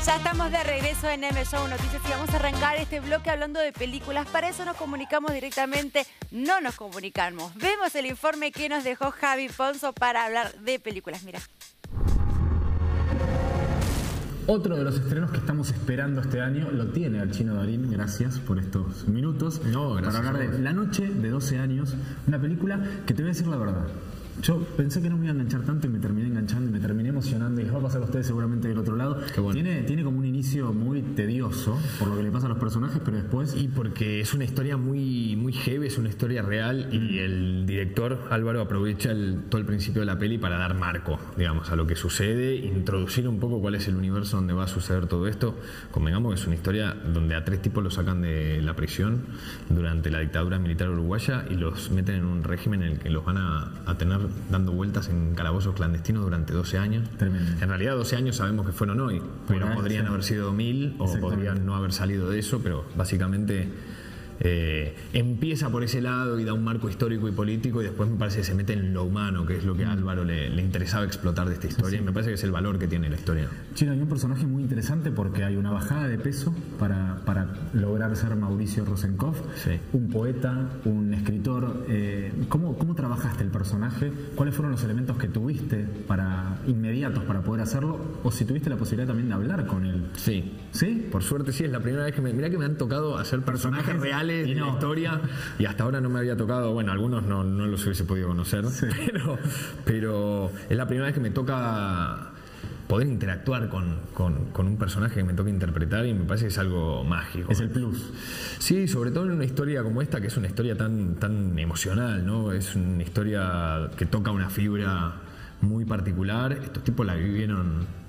Ya estamos de regreso en M Show Noticias y vamos a arrancar este bloque hablando de películas. Para eso nos comunicamos directamente, no nos comunicamos. Vemos el informe que nos dejó Javi Ponzo para hablar de películas. Mira. Otro de los estrenos que estamos esperando este año lo tiene al Chino Darín, gracias por estos minutos. No, gracias. Para hablar de La Noche de 12 años, una película que te voy a decir la verdad. Yo pensé que no me iba a enganchar tanto y me terminé enganchando y me terminé emocionando y les va a pasar a ustedes seguramente del otro lado. Qué bueno. Tiene como un inicio muy tedioso por lo que le pasa a los personajes, pero después... Y porque es una historia muy heavy, es una historia real y el director Álvaro aprovecha todo el principio de la peli para dar marco, digamos, a lo que sucede, introducir un poco cuál es el universo donde va a suceder todo esto. Convengamos que es una historia donde a 3 tipos los sacan de la prisión durante la dictadura militar uruguaya y los meten en un régimen en el que los van a tener dando vueltas en calabozos clandestinos durante 12 años. Tremendo. En realidad 12 años sabemos que fueron hoy, pero podrían haber sido 1000 o podrían no haber salido de eso, pero básicamente empieza por ese lado y da un marco histórico y político y después me parece que se mete en lo humano, que es lo que a Álvaro le interesaba explotar de esta historia, y me parece que es el valor que tiene la historia. Chino, hay un personaje muy interesante porque hay una bajada de peso para lograr ser Mauricio Rosenkopf, Sí. un poeta, un escritor. ¿Cómo trabajaste el personaje? ¿Cuáles fueron los elementos que tuviste inmediatos para poder hacerlo? O si tuviste la posibilidad también de hablar con él. Sí. ¿Sí? Por suerte sí, es la primera vez que mirá que me han tocado hacer personajes reales de la historia y hasta ahora no me había tocado, bueno, algunos no los hubiese podido conocer, sí. pero es la primera vez que me toca poder interactuar con un personaje que me toca interpretar y me parece que es algo mágico. Es el plus. Sí, sobre todo en una historia como esta, que es una historia tan emocional, ¿no? Es una historia que toca una fibra muy particular. Estos tipos la vivieron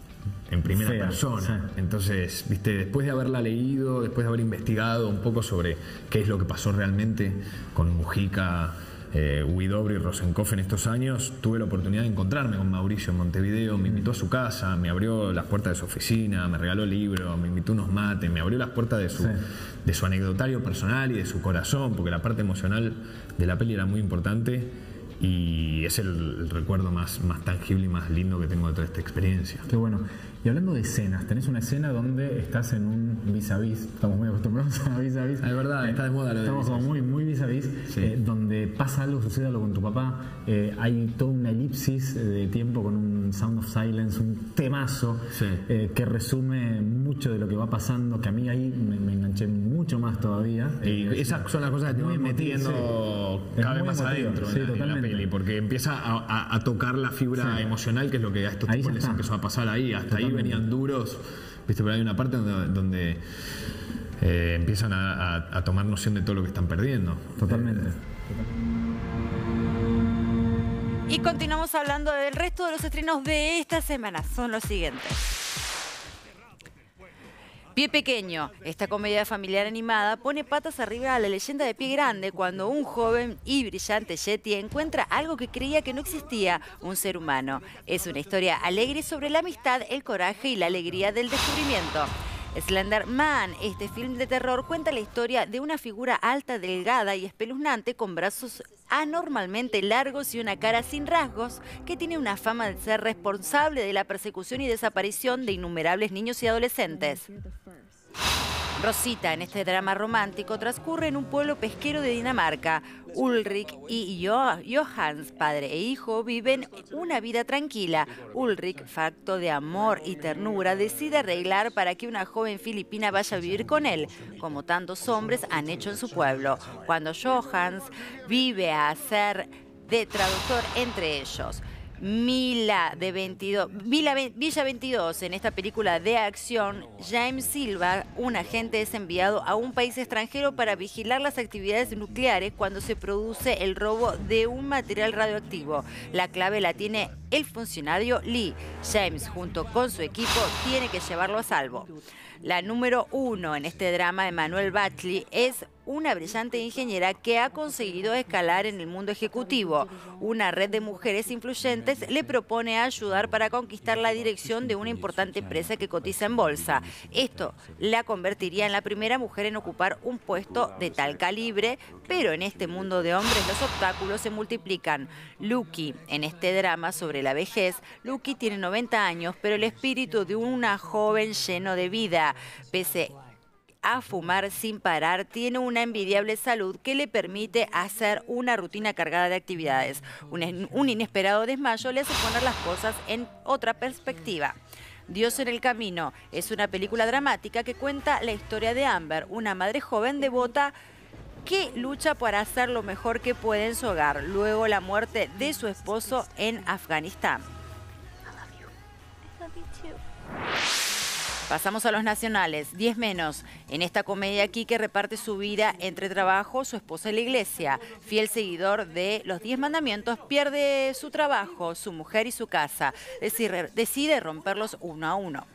en primera persona. Sí. Entonces, viste, después de haberla leído, después de haber investigado un poco sobre qué es lo que pasó realmente con Mujica, Huidobro y Rosenkopf en estos años, tuve la oportunidad de encontrarme con Mauricio en Montevideo, me invitó a su casa, me abrió las puertas de su oficina, me regaló libros, me invitó unos mates, me abrió las puertas de su anecdotario personal y de su corazón, porque la parte emocional de la peli era muy importante. Y es el recuerdo más tangible y más lindo que tengo de toda esta experiencia. Qué bueno. Y hablando de escenas, tenés una escena donde estás en un vis-a-vis, estamos muy acostumbrados a vis-a-vis. Es verdad, está de moda lo de estamos como muy vis-a-vis, sí. Donde pasa algo, sucede algo con tu papá, hay toda una elipsis de tiempo con un Sound of Silence, un temazo, sí. Que resume mucho de lo que va pasando, que a mí ahí me enganché mucho más todavía. Y esas son las cosas que te van metiendo cada vez más adentro en la peli, porque empieza a tocar la fibra emocional, que es lo que a estos tipos les empezó a pasar ahí. Hasta ahí venían duros, viste, pero hay una parte donde empiezan a tomar noción de todo lo que están perdiendo. Totalmente. Y continuamos hablando del resto de los estrenos de esta semana. Son los siguientes. Pie Pequeño, esta comedia familiar animada, pone patas arriba a la leyenda de Pie Grande cuando un joven y brillante Yeti encuentra algo que creía que no existía, un ser humano. Es una historia alegre sobre la amistad, el coraje y la alegría del descubrimiento. Slender Man, este film de terror, cuenta la historia de una figura alta, delgada y espeluznante con brazos anormalmente largos y una cara sin rasgos que tiene una fama de ser responsable de la persecución y desaparición de innumerables niños y adolescentes. Rosita, en este drama romántico, transcurre en un pueblo pesquero de Dinamarca. Ulrik y Johans, padre e hijo, viven una vida tranquila. Ulrik, facto de amor y ternura, decide arreglar para que una joven filipina vaya a vivir con él, como tantos hombres han hecho en su pueblo, cuando Johans vive a hacer de traductor entre ellos. Villa 22, en esta película de acción, James Silva, un agente, es enviado a un país extranjero para vigilar las actividades nucleares cuando se produce el robo de un material radioactivo. La clave la tiene el funcionario Lee. James, junto con su equipo, tiene que llevarlo a salvo. La número 1 en este drama, Emmanuel Batley, es una brillante ingeniera que ha conseguido escalar en el mundo ejecutivo. Una red de mujeres influyentes le propone ayudar para conquistar la dirección de una importante empresa que cotiza en bolsa. Esto la convertiría en la primera mujer en ocupar un puesto de tal calibre, pero en este mundo de hombres los obstáculos se multiplican. Lucky, en este drama sobre la vejez, Lucky tiene 90 años, pero el espíritu de una joven lleno de vida. Pese a fumar sin parar, tiene una envidiable salud que le permite hacer una rutina cargada de actividades. Un inesperado desmayo le hace poner las cosas en otra perspectiva. Dios en el camino es una película dramática que cuenta la historia de Amber, una madre joven devota que lucha para hacer lo mejor que puede en su hogar, luego la muerte de su esposo en Afganistán. Pasamos a los nacionales, 10 menos. En esta comedia, Quique reparte su vida entre trabajo, su esposa y la iglesia. Fiel seguidor de los 10 mandamientos, pierde su trabajo, su mujer y su casa. Decide romperlos uno a uno.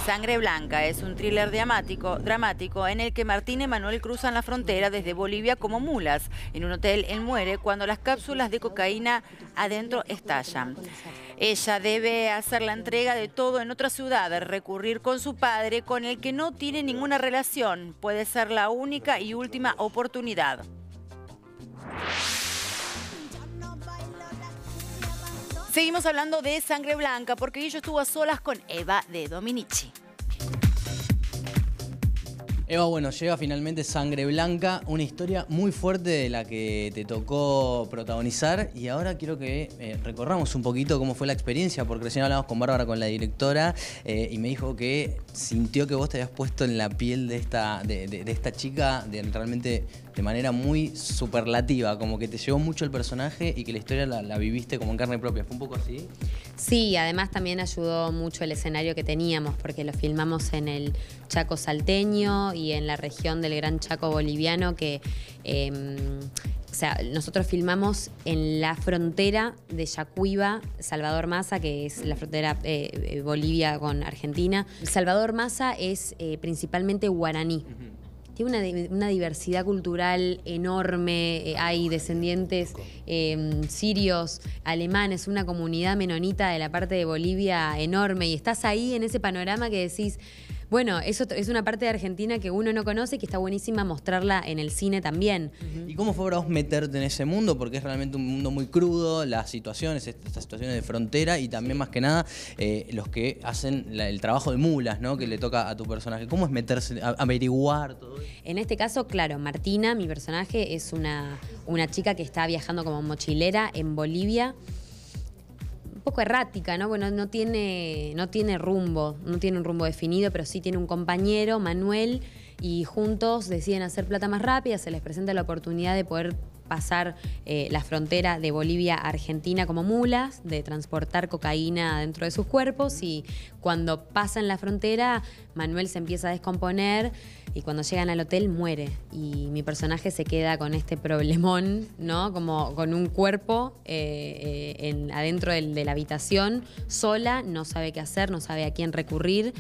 Sangre Blanca es un thriller dramático en el que Martín y Manuel cruzan la frontera desde Bolivia como mulas. En un hotel él muere cuando las cápsulas de cocaína adentro estallan. Ella debe hacer la entrega de todo en otra ciudad, recurrir con su padre con el que no tiene ninguna relación. Puede ser la única y última oportunidad. Seguimos hablando de Sangre Blanca porque Guillo estuvo a solas con Eva de Dominici. Eva, bueno, llega finalmente Sangre Blanca, una historia muy fuerte de la que te tocó protagonizar y ahora quiero que recorramos un poquito cómo fue la experiencia, porque recién hablamos con Bárbara, con la directora, y me dijo que sintió que vos te habías puesto en la piel de esta chica realmente de manera muy superlativa, como que te llevó mucho el personaje y que la historia la viviste como en carne propia. ¿Fue un poco así? Sí, además también ayudó mucho el escenario que teníamos, porque lo filmamos en el Chaco salteño y en la región del Gran Chaco boliviano, que o sea, nosotros filmamos en la frontera de Yacuiba, Salvador Massa, que es la frontera Bolivia con Argentina. Salvador Massa es principalmente guaraní. Tiene una diversidad cultural enorme, hay descendientes sirios, alemanes, una comunidad menonita de la parte de Bolivia enorme, y estás ahí en ese panorama que decís, bueno, eso es una parte de Argentina que uno no conoce y que está buenísima mostrarla en el cine también. ¿Y cómo fue para vos meterte en ese mundo? Porque es realmente un mundo muy crudo, las situaciones, estas situaciones de frontera y también más que nada los que hacen el trabajo de mulas, ¿no? Que le toca a tu personaje. ¿Cómo es meterse, averiguar todo eso? En este caso, claro, Martina, mi personaje, es una chica que está viajando como mochilera en Bolivia. Un poco errática, ¿no? Bueno, no tiene rumbo, no tiene un rumbo definido, pero sí tiene un compañero, Manuel, y juntos deciden hacer plata más rápida, se les presenta la oportunidad de poder pasar la frontera de Bolivia a Argentina como mulas, de transportar cocaína dentro de sus cuerpos, y cuando pasan la frontera, Manuel se empieza a descomponer y cuando llegan al hotel muere. Y mi personaje se queda con este problemón, ¿no? Como con un cuerpo adentro de la habitación, sola, no sabe qué hacer, no sabe a quién recurrir.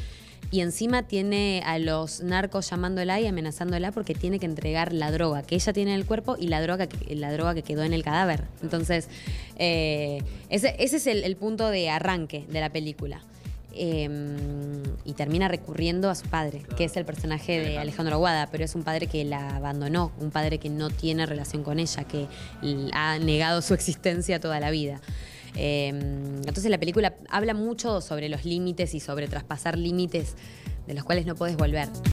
Y encima tiene a los narcos llamándola y amenazándola porque tiene que entregar la droga que ella tiene en el cuerpo y la droga que quedó en el cadáver. Entonces, ese es el punto de arranque de la película. Y termina recurriendo a su padre, que es el personaje de Alejandro Aguada, pero es un padre que la abandonó, un padre que no tiene relación con ella, que ha negado su existencia toda la vida. Entonces la película habla mucho sobre los límites y sobre traspasar límites de los cuales no podés volver.